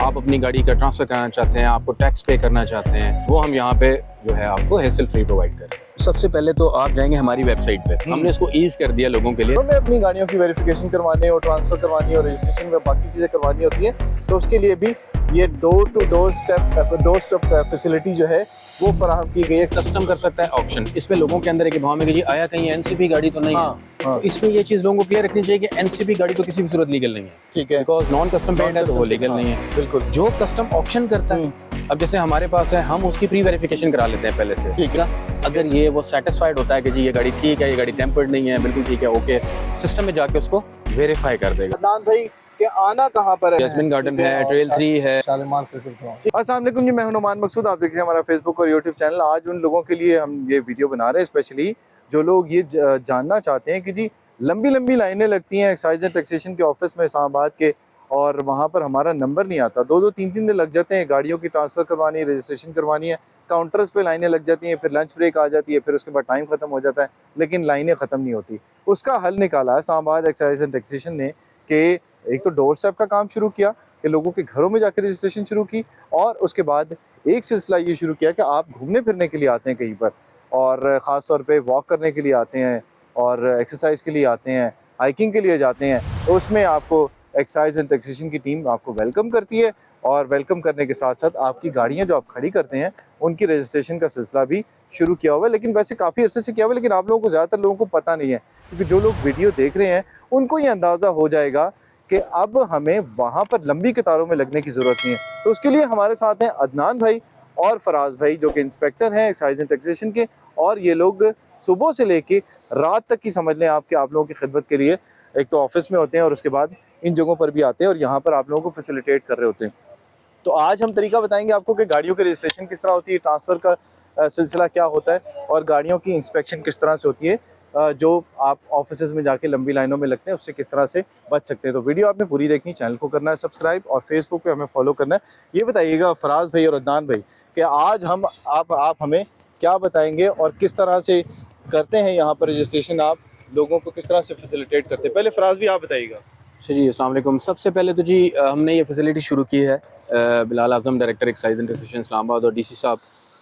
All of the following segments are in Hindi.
आप अपनी गाड़ी का ट्रांसफ़र कराना चाहते हैं, आपको टैक्स पे करना चाहते हैं, वो हम यहाँ पे जो है आपको हेसल फ्री प्रोवाइड कर रहे हैं। सबसे पहले तो आप जाएंगे हमारी वेबसाइट पे, हमने इसको ईज़ कर दिया लोगों के लिए। हमें अपनी गाड़ियों की वेरिफिकेशन करवानी और ट्रांसफ़र करवानी और रजिस्ट्रेशन और बाकी चीज़ें करवानी होती हैं, तो उसके लिए भी ये door to door step facility जो है वो फराहम की गई है। कस्टम कर सकता है ऑप्शन, इसमें लोगों के अंदर एक भाव में कि जी आया कहीं एनसीबी गाड़ी तो नहीं है। हाँ। तो इसमें ये चीज़ लोगों को क्लियर रखनी चाहिए कि एनसीबी गाड़ी तो किसी भी सूरत लीगल नहीं है, ठीक है, बिकॉज नॉन कस्टम पेंट है तो वो लीगल नहीं है। बिल्कुल। जो कस्टम ऑप्शन करता है, अब जैसे हमारे पास है, हम उसकी प्री वेरिफिकेशन करा लेते हैं पहले से, ठीक है। अगर ये वो सेटिस्फाइड होता है कि जी ये गाड़ी ठीक है, ये गाड़ी टेम्पर्ड नहीं है, बिल्कुल ठीक है, ओके, सिस्टम में जाके उसको वेरीफाई कर देगा। अदनान भाई के आना कहाँ पर है? जैस्मिन गार्डन है, ट्रेल 3 है, शालीमार क्रिकेट ग्राउंड। अस्सलाम वालेकुम जी, मैं हूं नुमान मकसूद, आप देख रहे हैं हमारा फेसबुक और यूट्यूब चैनल। आज उन लोगों के लिए हम ये वीडियो बना रहे हैं स्पेशली जो लोग ये जानना चाहते हैं कि जी लंबी लंबी लाइनें लगती हैं एक्साइज एंड टैक्सेशन के ऑफिस में इस्लामाबाद के, और वहाँ पर हमारा नंबर नहीं आता। 2-2 3-3 दिन लग जाते हैं, गाड़ियों की ट्रांसफ़र करवानी, रजिस्ट्रेशन करवानी है, काउंटर्स पे लाइनें लग जाती हैं, फिर लंच ब्रेक आ जाती है, फिर उसके बाद टाइम ख़त्म हो जाता है, लेकिन लाइनें ख़त्म नहीं होती। उसका हल निकाला है इस्लामाबाद एक्साइज एंड टैक्सेशन ने कि एक तो डोर स्टेप का काम शुरू किया कि लोगों के घरों में जाकर रजिस्ट्रेशन शुरू की, और उसके बाद एक सिलसिला ये शुरू किया कि आप घूमने फिरने के लिए आते हैं कहीं पर, और ख़ास तौर पे वॉक करने के लिए आते हैं और एक्सरसाइज के लिए आते हैं, हाइकिंग के लिए जाते हैं, तो उसमें आपको एक्साइज एंड टैक्सेशन की टीम आपको वेलकम करती है, और वेलकम करने के साथ साथ आपकी गाड़ियाँ जो आप खड़ी करते हैं उनकी रजिस्ट्रेशन का सिलसिला भी शुरू किया हुआ है। लेकिन वैसे काफ़ी अरसे से किया हुआ है, लेकिन आप लोगों को, ज़्यादातर लोगों को पता नहीं है, क्योंकि जो लोग वीडियो देख रहे हैं उनको ये अंदाज़ा हो जाएगा कि अब हमें वहाँ पर लंबी कतारों में लगने की ज़रूरत नहीं है। तो उसके लिए हमारे साथ हैं अदनान भाई और फराज भाई, जो कि इंस्पेक्टर हैं एक्साइज एंड टैक्सेशन के, और ये लोग सुबह से लेके रात तक की समझ लें आप लोगों की खिदमत के लिए एक तो ऑफिस में होते हैं और उसके बाद इन जगहों पर भी आते हैं और यहाँ पर आप लोगों को फैसिलिटेट कर रहे होते हैं। तो आज हम तरीका बताएंगे आपको कि गाड़ियों की रजिस्ट्रेशन किस तरह होती है, ट्रांसफ़र का सिलसिला क्या होता है, और गाड़ियों की इंस्पेक्शन किस तरह से होती है, जो आप ऑफिस में जाके लंबी लाइनों में लगते हैं उससे किस तरह से बच सकते हैं। तो वीडियो आपने पूरी देखनी, चैनल को करना है सब्सक्राइब और फेसबुक पे हमें फॉलो करना है। ये बताइएगा फराज भाई और अदनान भाई कि आज हम आप हमें क्या बताएंगे और किस तरह से करते हैं यहाँ पर रजिस्ट्रेशन, आप लोगों को किस तरह से फैसिलिटेट करते हैं। पहले फराज भी आप बताइएगा। अच्छा जी, अस्सलाम वालेकुम। सबसे पहले तो जी हमने ये फैसिलिटी शुरू की है Bilal Azam director excise and taxation Islamabad और डीसी साहब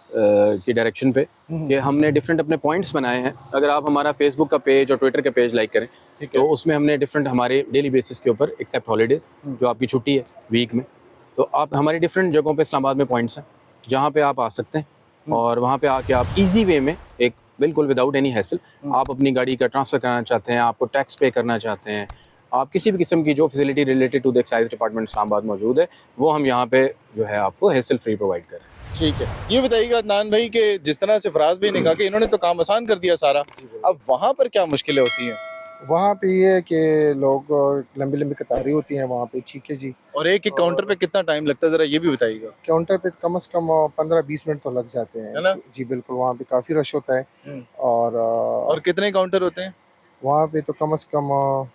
की डायरेक्शन पे, कि हमने डिफरेंट अपने पॉइंट्स बनाए हैं। अगर आप हमारा फेसबुक का पेज और ट्विटर का पेज लाइक करें तो उसमें हमने डिफरेंट हमारे डेली बेसिस के ऊपर, एक्सेप्ट हॉलीडे जो आपकी छुट्टी है वीक में, तो आप हमारी डिफरेंट जगहों पे इस्लामाबाद में पॉइंट्स हैं जहाँ पे आप आ सकते हैं, और वहाँ पे आके आप इजी वे में, एक बिल्कुल विदाउट एनी हैसल, आप अपनी गाड़ी का ट्रांसफ़र कराना चाहते हैं, आपको टैक्स पे करना चाहते हैं, आप किसी भी किस्म की जो facility related to the excise department Islamabad मौजूद है, वो हम यहाँ पे जो है आपको हैसल फ्री प्रोवाइड कर रहे हैं। ठीक है, ये बताइएगा अदनान भाई कि जिस तरह से फराज भाई ने कहा कि इन्होंने तो काम आसान कर दिया सारा, अब वहाँ पर क्या मुश्किलें होती हैं? वहाँ पे ये है कि लोग लंबी लंबी कतारें होती हैं वहाँ पे, ठीक है जी। और एक एक काउंटर पे कितना टाइम लगता है, ज़रा ये भी बताइएगा। काउंटर पे कम से कम 15-20 मिनट तो लग जाते हैं, है ना? जी बिल्कुल। वहाँ पे काफ़ी रश होता है, और कितने काउंटर होते हैं? वहाँ पे तो कम से कम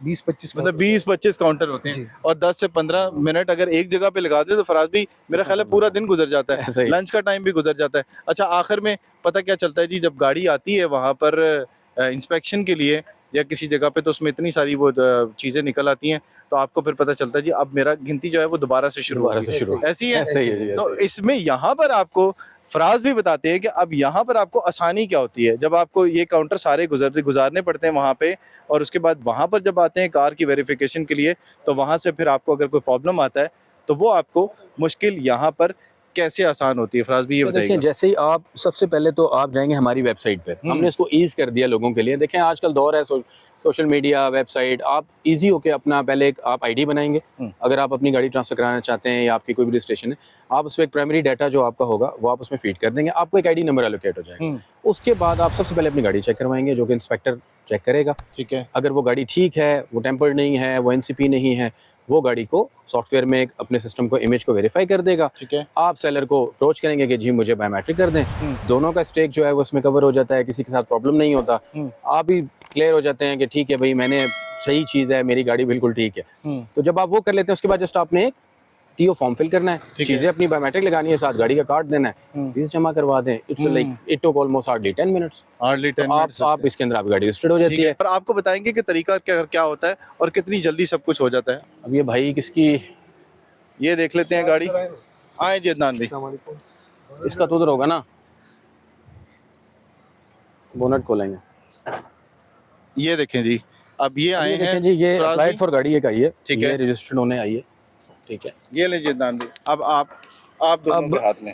20-25 मतलब 20-25 काउंटर होते हैं, जी। और 10 से 15 मिनट अगर एक जगह पे लगा दे तो फराज भी, मेरा ख्याल है पूरा दिन गुजर जाता है, ऐसा ही। लंच का टाइम भी गुजर जाता है। अच्छा, आखिर में पता क्या चलता है जी, जब गाड़ी आती है वहाँ पर इंस्पेक्शन के लिए या किसी जगह पे, तो उसमें इतनी सारी वो चीज़ें निकल आती हैं, तो आपको फिर पता चलता है जी अब मेरा गिनती जो है वो दोबारा से शुरू दोबारा होगी। से शुरू, ऐसी है? ऐसा ही है जी, तो ऐसा ही। इसमें यहाँ पर आपको फराज भी बताते हैं कि अब यहाँ पर आपको आसानी क्या होती है जब आपको ये काउंटर सारे गुजारने पड़ते हैं वहाँ पे, और उसके बाद वहाँ पर जब आते हैं कार की वेरिफिकेशन के लिए, तो वहाँ से फिर आपको अगर कोई प्रॉब्लम आता है तो वो आपको मुश्किल यहाँ पर कैसे आसान होती है, फराज भी ये तो देखिए, बताइएगा। जैसे ही आप, सबसे पहले तो आप जाएंगे हमारी वेबसाइट पे, हमने इसको ईज़ कर दिया लोगों के लिए। देखें आजकल दौर है सोशल मीडिया, वेबसाइट, आप इजी होके अपना पहले एक आप आईडी बनाएंगे। अगर आप अपनी गाड़ी ट्रांसफ़र कराना चाहते हैं या आपकी कोई भी रजिस्ट्रेशन है, आप उसमें एक प्राइमरी डाटा जो आपका होगा वो आप उसमें फीड कर देंगे, आपको एक आईडी नंबर एलोकेट हो जाएगा। उसके बाद आप सबसे पहले अपनी गाड़ी चेक करवाएंगे, जो कि इंस्पेक्टर चेक करेगा। ठीक है। अगर वो गाड़ी ठीक है, वो टेम्पर्ड नहीं है, वो एनसीपी नहीं है, वो गाड़ी को सॉफ्टवेयर में अपने सिस्टम को, इमेज को वेरीफाई कर देगा। ठीक है। आप सेलर को अप्रोच करेंगे कि जी मुझे बायोमेट्रिक कर दें, दोनों का स्टेक जो है वो उसमें कवर हो जाता है, किसी के साथ प्रॉब्लम नहीं होता। आप भी क्लियर हो जाते हैं कि ठीक है भाई, मैंने सही चीज़ है, मेरी गाड़ी बिल्कुल ठीक है। तो जब आप वो कर लेते हैं, उसके बाद जस्ट आपने एक टीओ फॉर्म फिल करना है, चीज़ें अपनी बायोमेट्रिक लगानी है, साथ गाड़ी का कार्ड देना है, फीस जमा करवा दें। It's like it took almost hardly 10 minutes. Hardly 10 minutes आप इसके अंदर आपकी गाड़ी रजिस्टर्ड हो जाती है। पर आपको बताएंगे कि तरीका क्या क्या होता है और कितनी जल्दी सब कुछ हो जाता है। अब ये भाई किसकी ये देख लेते हैं गाड़ी। आए जी अदनान भाई। इसका तो उधर होगा ना, बोनट खोलेंगे। ये देखें जी, अब ये आए ये हैं देखें जी, ये फराज अप्लाइड भाई। फॉर गाड़ी एक आई है, ठीक ये है। रजिस्टर्ड होने आई है। ठीक है, ये लीजिए अदनान भाई, अब आप दोनों अब- के हाथ में।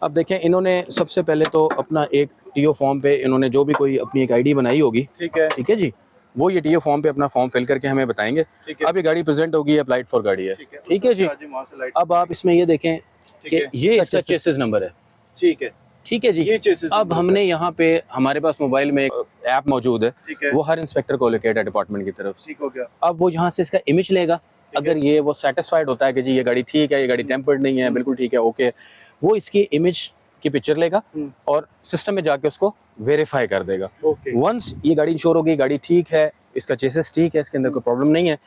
अब देखें, इन्होंने सबसे पहले तो अपना एक टीओ फॉर्म पे इन्होंने जो भी कोई अपनी एक आईडी बनाई होगी, ठीक है। ठीक है जी, वो ये टीओ फॉर्म पे अपना फॉर्म फिल करके हमें बताएंगे। ठीक है। अब ये गाड़ी प्रेजेंट होगी, अप्लाइड फॉर गाड़ी है। ठीक है जी। वहाँ से लाइट। अब आप इसमें ये देखें ठीक कि है। ये इसका चेसिस नंबर है। ठीक है। ठीक है जी। ये चेसिस अब हमने यहाँ पे हमारे पास मोबाइल में एक ऐप मौजूद है, ठीक है। वो हर इंस्पेक्टर को लोकेट है डिपार्टमेंट की तरफ से। ठीक हो गया। अब वो यहाँ से इसका इमेज लेगा, अगर ये वो सेटिस्फाइड होता है कि जी ये गाड़ी ठीक है, ये गाड़ी टेम्पर्ड नहीं है, बिल्कुल ठीक है, ओके, वो इसकी इमेज की पिक्चर लेगा और सिस्टम में जाके उसको वेरीफाई कर देगा। ओके। वंस ये गाड़ी इंश्योर होगी, गाड़ी ठीक है, इसका चेसिस ठीक है, इसके अंदर कोई प्रॉब्लम नहीं है,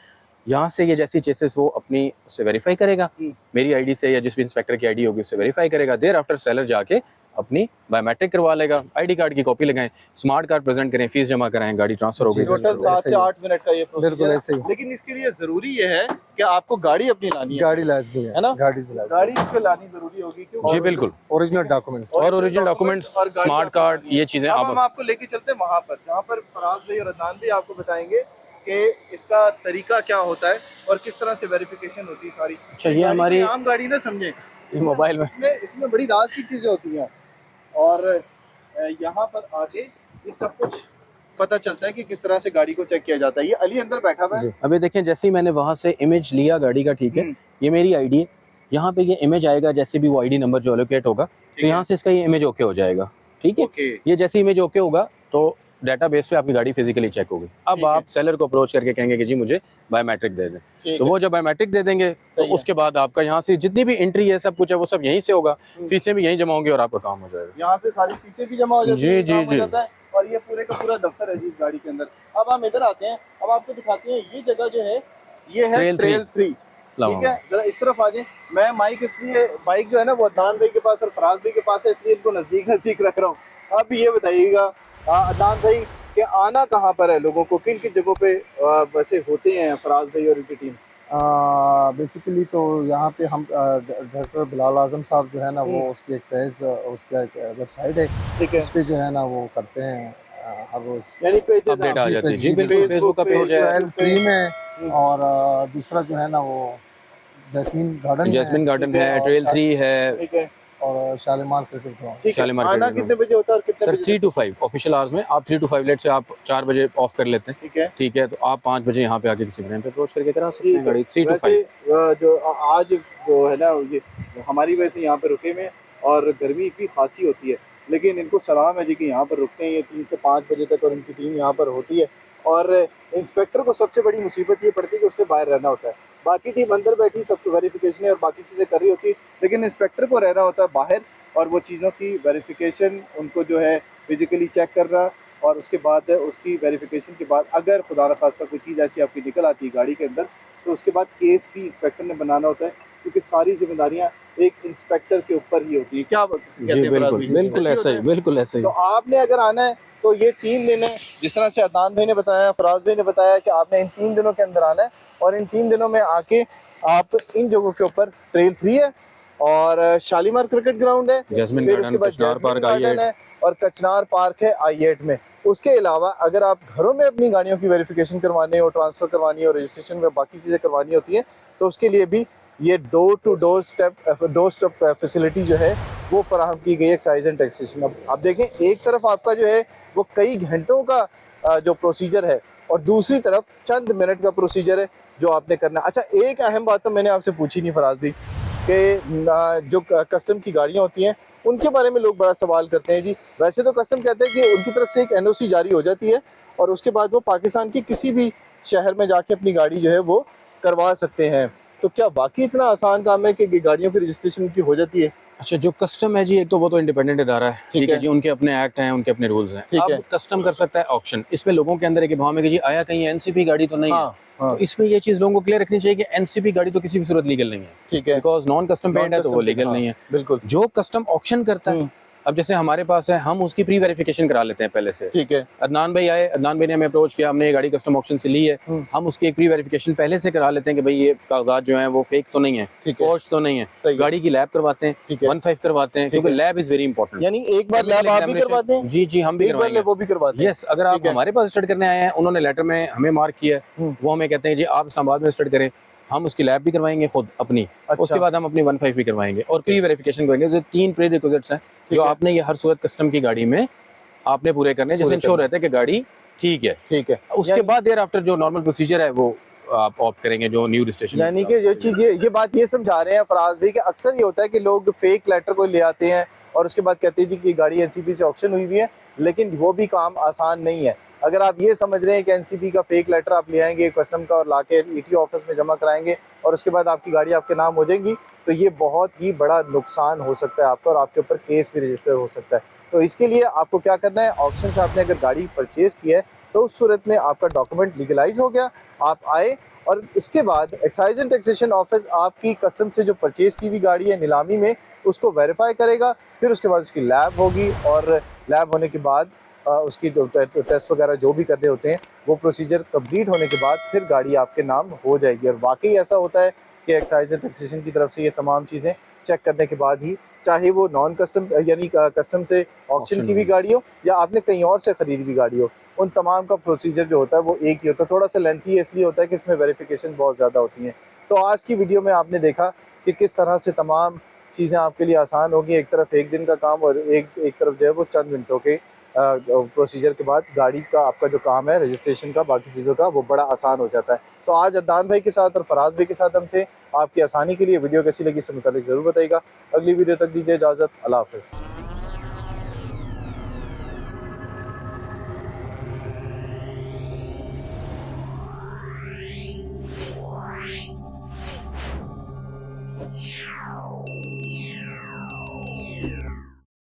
यहाँ से ये जैसी चेसिस वो अपनी उससे वेरीफाई करेगा, मेरी आईडी से या जिस भी इंस्पेक्टर की आईडी होगी उससे वेरीफाई करेगा। देर आफ्टर सेलर जाके अपनी बायोमेट्रिक करवा लेगा, आईडी कार्ड की कॉपी लगाएं, स्मार्ट कार्ड प्रेजेंट करें, फीस जमा कराएं, गाड़ी ट्रांसफर हो गई। टोटल 7 से 8 मिनट का ये बिल्कुल प्रोसीजर ऐसे ही। है। लेकिन इसके लिए जरूरी ये है कि आपको गाड़ी अपनी लानी है। गाड़ी लाजमी है ना? गाड़ी से लाजमी। गाड़ी इसको लानी जरूरी होगी क्यों? जी बिल्कुल, ओरिजिनल डॉक्यूमेंट्स। और ओरिजिनल डॉक्यूमेंट्स, और गाड़ी स्मार्ट आपको कार्ड, लानी है। ये चीजें अब हम आप आपको लेके चलते हैं वहाँ पर जहाँ पर फराज भाई और अदनान भाई आपको बताएंगे कि इसका तरीका क्या होता है और किस तरह से वेरिफिकेशन होती है सारी। अच्छा, ये हमारी आम गाड़ी ना समझे, मोबाइल में इसमें बड़ी राज की चीजें होती हैं और यहाँ पर आके ये सब कुछ पता चलता है कि किस तरह से गाड़ी को चेक किया जाता है। ये अली अंदर बैठा हुआ है। अभी देखें, जैसे ही मैंने वहां से इमेज लिया गाड़ी का, ठीक है, ये मेरी आईडी है, यहाँ पे ये इमेज आएगा, जैसे भी वो आईडी नंबर जो एलोकेट होगा, तो यहाँ से इसका ये इमेज ओके हो जाएगा। ठीक है, ये जैसे इमेज ओके होगा तो डेटाबेस पे आपकी गाड़ी फिजिकली चेक होगी। अब आप सेलर को अप्रोच करके कहेंगे कि जी मुझे बायोमेट्रिक दे दें, तो वो जब बायोमेट्रिक दे देंगे तो उसके बाद आपका यहाँ से जितनी भी एंट्री है, सब कुछ है, वो सब यहीं से होगा, फीसें भी यहीं जमा होंगी और आपका काम हो जाएगा। यहाँ से सारी फीसें भी जमा हो जाती हैं, जी, काम हो जी। जाता है और ये पूरे का पूरा दफ्तर है जी इस गाड़ी के अंदर। अब हम इधर आते हैं, अब आपको दिखाते हैं ये जगह जो है, ये है ट्रेल 3। ठीक है, जरा इस तरफ आ जाए। मैं माइक इसलिए, बाइक जो है ना वो अदनान भाई के पास और फराज भाई के पास है, इसलिए इनको नजदीक रख रहा हूँ। अब ये बताइएगा अदनान भाई कि आना कहाँ पर है लोगों को, किन किन जगहों पे वैसे होते हैं फराज भाई और उनकी टीम? बेसिकली तो यहाँ पे हम डॉक्टर बिलाल आजम साहब जो है ना, वो उसकी एक पेज, उसका एक वेबसाइट है, ठीक है, उस पे जो है ना वो करते हैं हर रोज यानी पेजेस अपडेट आ जाती है। जी बिल्कुल, Facebook फेसबुक का पेज है, ट्रेल 3 में, और दूसरा जो है ना वो जैस्मीन गार्डन है, ट्रेल 3 है, ठीक है, और शालीमार क्रिकेट ग्राउंड। ठीक है। शालीमार आना क्रिकेट कितने बजे होता है और कितने सर? बजे? 3 to 5 ऑफिशियल आवर्स में। आप 3 to 5 लेट से आप 4 बजे ऑफ कर लेते हैं, ठीक है, ठीक है, तो आप 5 बजे यहाँ पे आके किसी टाइम पे अप्रोच करके करा सकते ठीक हैं गाड़ी। है। 3 to 5 वैसे जो आज जो है ना, ये हमारी वजह से यहाँ पे रुके में और गर्मी इतनी खासी होती है, लेकिन इनको सलाम है जी कि यहाँ पर रुकते हैं ये 3 से 5 बजे तक और इनकी टीम यहाँ पर होती है। और इंस्पेक्टर को सबसे बड़ी मुसीबत ये पड़ती है कि उसने बाहर रहना होता है, बाकी टीम अंदर बैठी सब वेरिफिकेशन और बाकी चीज़ें कर रही होती है, लेकिन इंस्पेक्टर को रहना होता है बाहर और वो चीज़ों की वेरिफिकेशन उनको जो है फिजिकली चेक कर रहा, और उसके बाद उसकी वेरिफिकेशन के बाद अगर खुदा न खास्ता कोई चीज़ ऐसी आपकी निकल आती है गाड़ी के अंदर, तो उसके बाद केस भी इंस्पेक्टर ने बनाना होता है, क्योंकि सारी जिम्मेदारियां एक इंस्पेक्टर के ऊपर ही होती है। क्या जी बिल्कुल, बिल्कुल ऐसा ही, बिल्कुल ऐसा ही। तो आपने अगर आना है तो ये 3 दिन है, जिस तरह से अदनान भाई ने बताया, फराज भाई ने बताया कि आपने इन 3 दिनों के अंदर आना है, और इन 3 दिनों में आके आप इन जगहों के ऊपर ट्रेल 3 है और शालीमार क्रिकेट ग्राउंड है, जैस्मिन फिर उसके गार्डन, बाद कचनार जैस्मिन पार्क गार्डन है और कचनार पार्क है I8 में। उसके अलावा अगर आप घरों में अपनी गाड़ियों की वेरिफिकेशन करवानी हो, ट्रांसफ़र करवानी हो, रजिस्ट्रेशन में बाकी चीज़ें करवानी होती हैं, तो उसके लिए भी ये door to door step facility जो है वो फराहम की गई एक्साइज एंड टैक्सेशन। अब आप देखें, एक तरफ आपका जो है वो कई घंटों का जो प्रोसीजर है और दूसरी तरफ चंद मिनट का प्रोसीजर है जो आपने करना है। अच्छा, एक अहम बात तो मैंने आपसे पूछी नहीं फराज भाई, कि जो कस्टम की गाड़ियाँ होती हैं उनके बारे में लोग बड़ा सवाल करते हैं जी। वैसे तो कस्टम कहते हैं कि उनकी तरफ से एक NOC जारी हो जाती है और उसके बाद वो पाकिस्तान के किसी भी शहर में जाके अपनी गाड़ी जो है वो करवा सकते हैं, तो क्या वाकई इतना आसान काम है कि गाड़ियों की रजिस्ट्रेशन की हो जाती है? अच्छा, जो कस्टम है जी, एक तो वो तो इंडिपेंडेंट इदारा है, ठीक है जी, उनके अपने एक्ट हैं, उनके अपने रूल्स हैं। ठीक है। अब कस्टम कर सकता है ऑक्शन, इसमें लोगों के अंदर एक भाव में कि जी आया कहीं NCP गाड़ी तो नहीं है, तो इसमें ये चीज लोगों को क्लियर रखनी चाहिए कि NCP गाड़ी तो किसी भी सूरत लीगल नहीं है, ठीक है, बिकॉज नॉन कस्टम पेंट है तो वो लीगल नहीं है। बिल्कुल। जो कस्टम ऑक्शन करता है अब जैसे हमारे पास है, हम उसकी प्री वेरिफिकेशन करा लेते हैं पहले से। ठीक है। अदनान भाई आए, अदनान भाई ने हमें अप्रोच किया, हमने ये गाड़ी कस्टम ऑक्शन से ली है, हम उसकी एक प्री वेरिफिकेशन पहले से करा लेते हैं कि भाई ये कागजात जो हैं वो फेक तो नहीं है, ठीक है, फॉर्ज तो नहीं है, सही है। गाड़ी की लैब करवाते हैं, ठीक है, 15 करवाते हैं, क्योंकि लैब इज वेरी इंपॉर्टेंट। यानी एक बार लैब आप भी करवाते हैं? जी जी, हम भी एक बार करवाएंगे। वो भी करवाते हैं? यस, अगर आप ठीक है। हमारे पास स्टडी करने आए हैं, उन्होंने लेटर में हमें मार्क किया है, वो हमें कहते हैं जी आप इस्लामाबाद में स्टडी करें, हम उसकी लैब भी करवाएंगे खुद अपनी, अच्छा। उसके बाद हम अपनी 15 भी करवाएंगे और प्री वेरिफिकेशन करेंगे। जो 3 प्री रिक्विजिट्स हैं जो आपने ये हर सूरत कस्टम की गाड़ी में आपने पूरे करने, जैसे इंश्योर रहता है कि गाड़ी ठीक है। ठीक है, उसके बाद देयर आफ्टर जो नॉर्मल प्रोसीजर है वो आप ऑप्ट करेंगे जो न्यू रजिस्ट्रेशन। यानी कि जो चीज ये बात ये समझा रहे हैं फराज भाई कि अक्सर ये होता है कि लोग फेक लेटर को ले आते हैं और उसके बाद कहते हैं जी कि गाड़ी एनसीपी से ऑक्शन हुई हुई है, लेकिन वो भी काम आसान नहीं है। अगर आप ये समझ रहे हैं कि एनसीपी का फेक लेटर आप ले आएंगे कस्टम का और लाके ईटी ऑफिस में जमा कराएंगे और उसके बाद आपकी गाड़ी आपके नाम हो जाएगी, तो ये बहुत ही बड़ा नुकसान हो सकता है आपका और आपके ऊपर केस भी रजिस्टर हो सकता है। तो इसके लिए आपको क्या करना है, ऑक्शन से आपने अगर गाड़ी परचेज की है तो उस सूरत में आपका डॉक्यूमेंट लीगलाइज हो गया, आप आए और इसके बाद एक्साइज एंड टैक्सेशन ऑफिस आपकी कस्टम से जो परचेज की हुई गाड़ी है नीलामी में उसको वेरीफाई करेगा, फिर उसके बाद उसकी लैब होगी और लैब होने के बाद उसकी जो टेस्ट वगैरह जो भी करने होते हैं वो प्रोसीजर कंप्लीट होने के बाद फिर गाड़ी आपके नाम हो जाएगी। और वाकई ऐसा होता है कि एक्साइज एंड टैक्सेशन की तरफ से ये तमाम चीज़ें चेक करने के बाद ही, चाहे वो नॉन कस्टम यानी कस्टम से ऑक्शन की भी गाड़ी हो या आपने कहीं और से खरीदी हुई गाड़ी हो, उन तमाम का प्रोसीजर जो होता है वो एक ही होता है। थोड़ा सा लेंथी है इसलिए होता है कि इसमें वेरिफिकेशन बहुत ज़्यादा होती हैं। तो आज की वीडियो में आपने देखा कि किस तरह से तमाम चीज़ें आपके लिए आसान होगी। एक तरफ एक दिन का काम और एक तरफ जो है वो चंद मिनटों के प्रोसीजर के बाद गाड़ी का आपका जो काम है रजिस्ट्रेशन का, बाकी चीज़ों का, वो बड़ा आसान हो जाता है। तो आज अदनान भाई के साथ और फराज भाई के साथ हम थे। आपकी आसानी के लिए वीडियो कैसी लगी इससे मुताबिक ज़रूर बताइएगा। अगली वीडियो तक दीजिए इजाज़त। अल्लाह हाफ़िज़।